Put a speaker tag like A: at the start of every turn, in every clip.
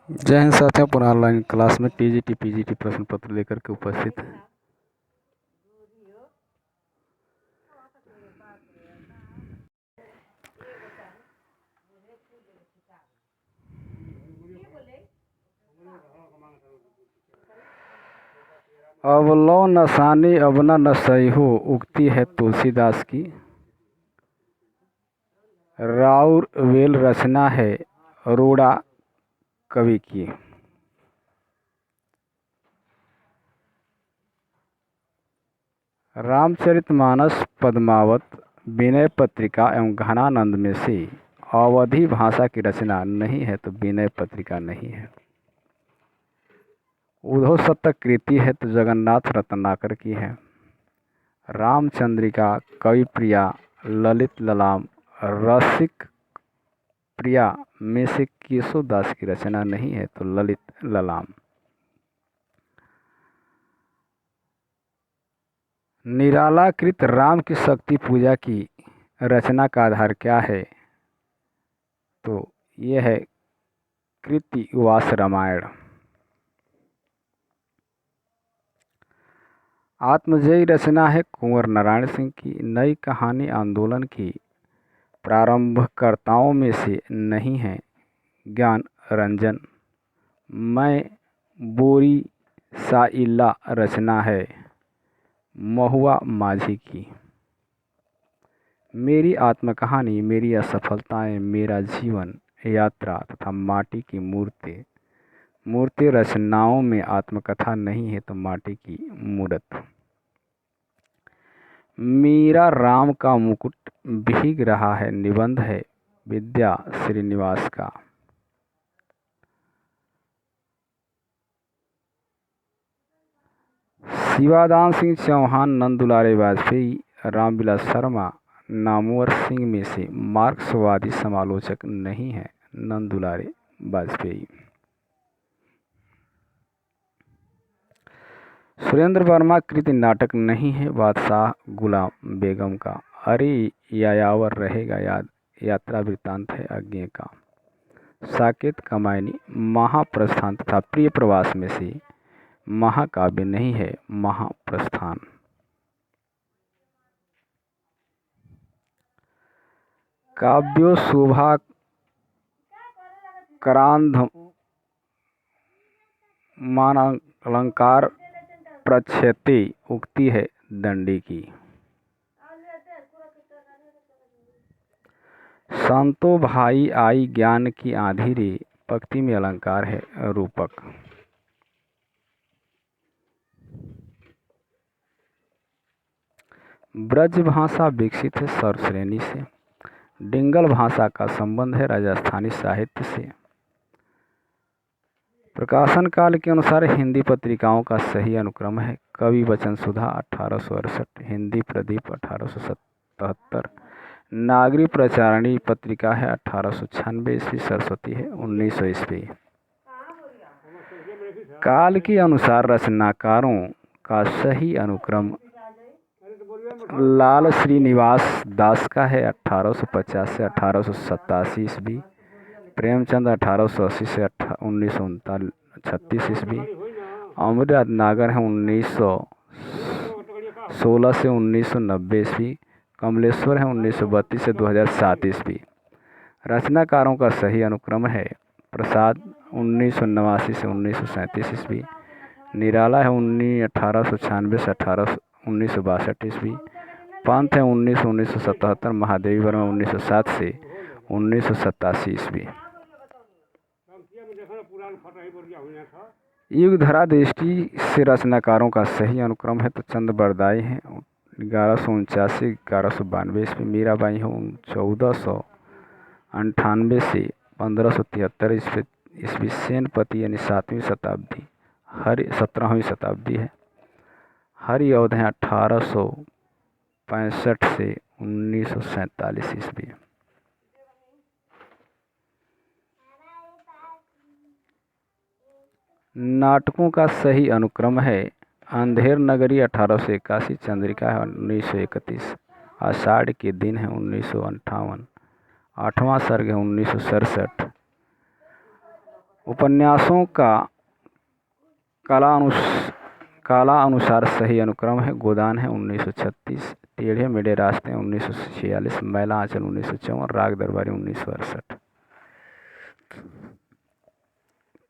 A: जय हिंद साथियों, पुनः ऑनलाइन क्लास में टीजीटी पीजीटी प्रश्न पत्र लेकर के उपस्थित है। अब लो नसानी अब न नसई हो, उक्ति है तुलसीदास की। राउर वेल रचना है रोड़ा कवि की। रामचरितमानस, पद्मावत, विनय पत्रिका एवं घनानंद में से अवधी भाषा की रचना नहीं है तो विनय पत्रिका नहीं है। उद्धव शतक कृति है तो जगन्नाथ रत्नाकर की है। रामचंद्रिका, कवि प्रिया, ललित ललाम, रसिक प्रिया में से केशव दास की रचना नहीं है तो ललित ललाम। निरालाकृत राम की शक्ति पूजा की रचना का आधार क्या है? तो यह है कृति उवास रामायण। आत्मजयी रचना है कुंवर नारायण सिंह की। नई कहानी आंदोलन की प्रारंभकर्ताओं में से नहीं है ज्ञान रंजन। मैं बोरी साइला रचना है महुआ माझी की। मेरी आत्मकहानी, मेरी असफलताएं, मेरा जीवन यात्रा तथा माटी की मूर्ति रचनाओं में आत्मकथा नहीं है तो माटी की मूर्त। मेरा राम का मुकुट भीग रहा है निबंध है विद्या श्रीनिवास का। शिवादान सिंह चौहान, नंद दुलारे वाजपेयी, रामविलास शर्मा, नामवर सिंह में से मार्क्सवादी समालोचक नहीं है नंद दुलारे वाजपेयी। सुरेंद्र वर्मा कृति नाटक नहीं है बादशाह गुलाम बेगम का। अरे यायावर रहेगा याद यात्रा वृत्तांत है अज्ञे का। साकेत कमायनी, महाप्रस्थान तथा प्रिय प्रवास में से महाकाव्य नहीं है महाप्रस्थान। काव्यो शोभा करांध मान अलंकार प्रच्छते, उक्ति है दंडी की। संतो भाई आई ज्ञान की आंधी रे, पंक्ति में अलंकार है रूपक। ब्रज भाषा विकसित है स्वर श्रेणी से। डिंगल भाषा का संबंध है राजस्थानी साहित्य से। प्रकाशन काल के अनुसार हिंदी पत्रिकाओं का सही अनुक्रम है कवि वचन सुधा 1868, हिंदी प्रदीप 1877, नागरी प्रचारणी पत्रिका है 1896 ईस्वी, सरस्वती है 1900 ईस्वी। काल के अनुसार रचनाकारों का सही अनुक्रम लाल श्रीनिवास दास का है 1850 से 1887 ईस्वी, प्रेमचंद 1880 से 1936 ईस्वी, अमरनाथ नागर है 1916 से 1990 ईस्वी, कमलेश्वर है 1932 से 2007 ईस्वी। रचनाकारों का सही अनुक्रम है प्रसाद 1989 से 1937 ईस्वी, निराला है 1896 से 1962 ईस्वी, पंत है 1977, महादेवी वर्मा 1907 से 1987 ईस्वी। युगधरा दृष्टि से रचनाकारों का सही अनुक्रम है तो चंद बरदाई हैं 1149 1192 ईस्वी, मीराबाई है 1498 से 1573 ईस्वी, सेनपति यानी 7वीं शताब्दी, 17वीं शताब्दी है। हरिऔध है 1865 से 1947 ईस्वी। नाटकों का सही अनुक्रम है अंधेर नगरी 1881, चंद्रिका है 1931, आषाढ़ के दिन है 1958, 8वां सर्ग है 1967, उपन्यासों का काला अनुसार सही अनुक्रम है गोदान है 1936, टेढ़े मेढ़े रास्ते 1946, मैला आंचल 1954, राग दरबारी 1968।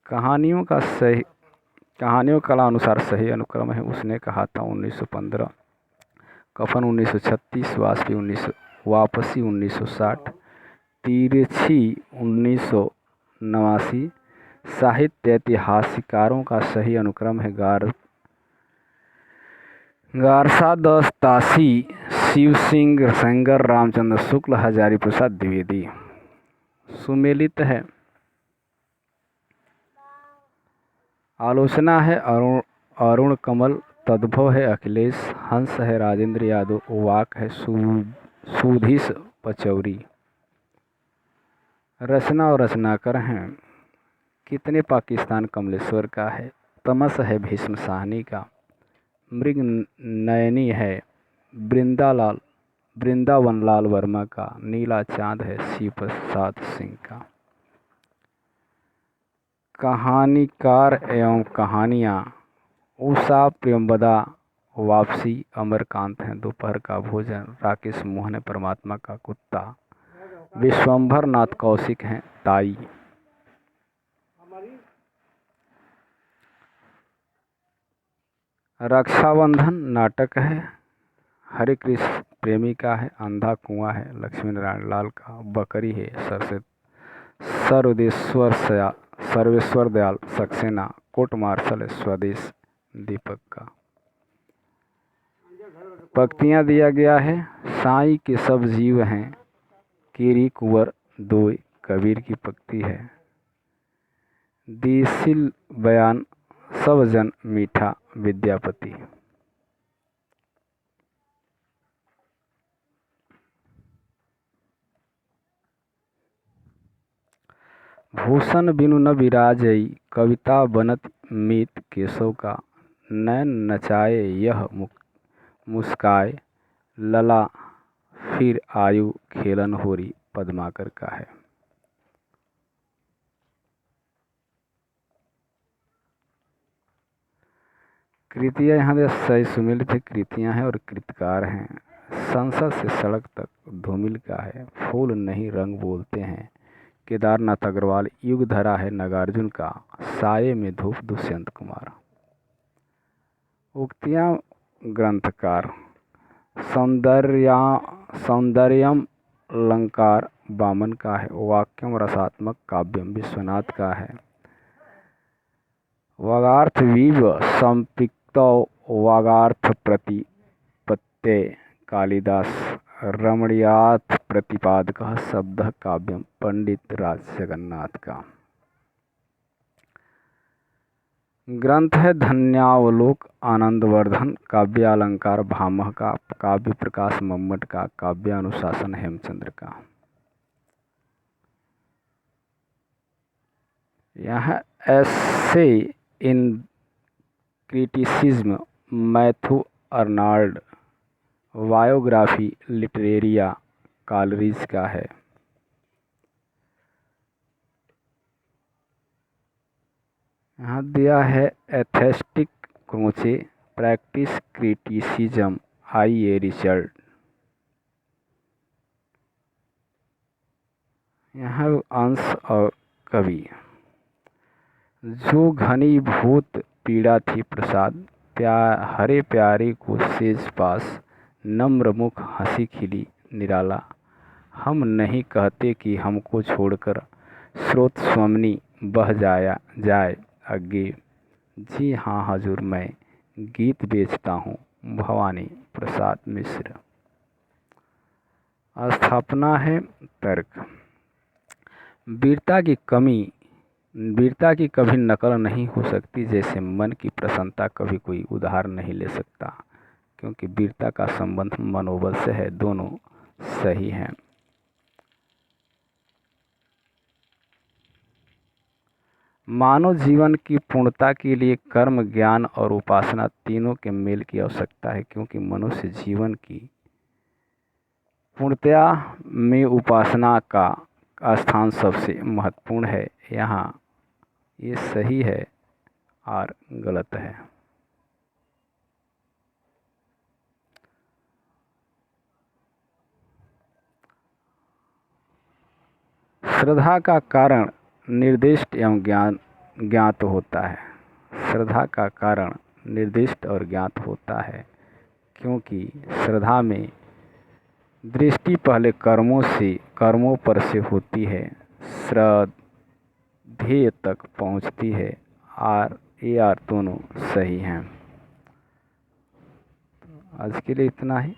A: कहानियों काला अनुसार सही अनुक्रम है उसने कहा था 1915, कफन 1936, वापसी 1960, तिरछी 1989। साहित्य ऐतिहासिकारों का सही अनुक्रम है गारसा दास तासी, शिव सिंह सेंगर, रामचंद्र शुक्ल, हजारी प्रसाद द्विवेदी। सुमेलित है। आलोचना है अरुण कमल, तद्भव है अखिलेश, हंस है राजेंद्र यादव, वाक है सुधीश पचौरी। रचना और रचनाकार हैं कितने पाकिस्तान कमलेश्वर का है, तमस है भीष्म साहनी का, मृग नयनी है वृंदावनलाल वर्मा का, नीला चांद है शिव प्रसाद सिंह का। कहानीकार एवं कहानियाँ उषा प्रियंवदा, वापसी अमरकांत हैं, दोपहर का भोजन राकेश मोहन है, परमात्मा का कुत्ता विश्वंभर नाथ कौशिक हैं, ताई। रक्षाबंधन नाटक है, हरे कृष्ण प्रेमी का है, अंधा कुआं है लक्ष्मी नारायण लाल का, बकरी है सर्वेश्वर दयाल सक्सेना, कोर्ट मार्शल है स्वदेश दीपक का। पंक्तियाँ दिया गया है, साईं के सब जीव हैं, कीरी कुंवर दोय कबीर की पंक्ति है। दिसिल बयान सब जन मीठा विद्यापति। भूषण बिनु न विराजई, कविता बनत मीत केशव का, नैन नचाए यह मुस्काए, लला फिर आयु खेलन होरी पद्माकर का है। कृतियाँ यहाँ पे सही सुमेलित है, कृतियाँ हैं और कृतकार हैं। संसद से सड़क तक धूमिल का है, फूल नहीं रंग बोलते हैं केदारनाथ अग्रवाल, युग धरा है नागार्जुन का, साये में धूप दुष्यंत कुमार। उक्तियाँ ग्रंथकार सौंदर्यम अलंकार बामन का है, वाक्यम रसात्मक काव्यम विश्वनाथ का है, वागार्थवीव संपृक्तौ वागार्थ प्रतिपत्ते कालिदास, रमणीयार्थ प्रतिपादकः शब्दः काव्यम पंडित राज जगन्नाथ का। ग्रंथ है धन्यावलोक आनंदवर्धन, काव्यालंकार भामह का, काव्य प्रकाश मम्मट का, काव्यानुशासन हेमचंद्र का। यह essays in criticism Matthew Arnold, biographia literaria Coleridge का है। यहाँ दिया है aesthetic Croce, practice criticism I A. Richard. यहाँ अंश और कवि। जो घनीभूत पीड़ा थी प्रसाद, हरे प्यारे को सेज पास, नम्र मुख हंसी खिली निराला, हम नहीं कहते कि हमको छोड़कर स्रोत स्वमनी बह जाए आगे, जी हाँ हजूर मैं गीत बेचता हूँ भवानी प्रसाद मिश्र। स्थापना है तर्क। वीरता की कभी नकल नहीं हो सकती, जैसे मन की प्रसन्नता कभी कोई उधार नहीं ले सकता, क्योंकि वीरता का संबंध मनोबल से है, दोनों सही हैं। मानव जीवन की पूर्णता के लिए कर्म, ज्ञान और उपासना तीनों के मेल की आवश्यकता है, क्योंकि मनुष्य जीवन की पूर्णता में उपासना का स्थान सबसे महत्वपूर्ण है। यहाँ ये सही है और गलत है। श्रद्धा का कारण निर्दिष्ट एवं ज्ञात होता है। श्रद्धा का कारण निर्दिष्ट और ज्ञात होता है, क्योंकि श्रद्धा में दृष्टि पहले कर्मों पर से होती है, ध्येय तक पहुंचती है। ये दोनों सही हैं। आज के लिए इतना ही।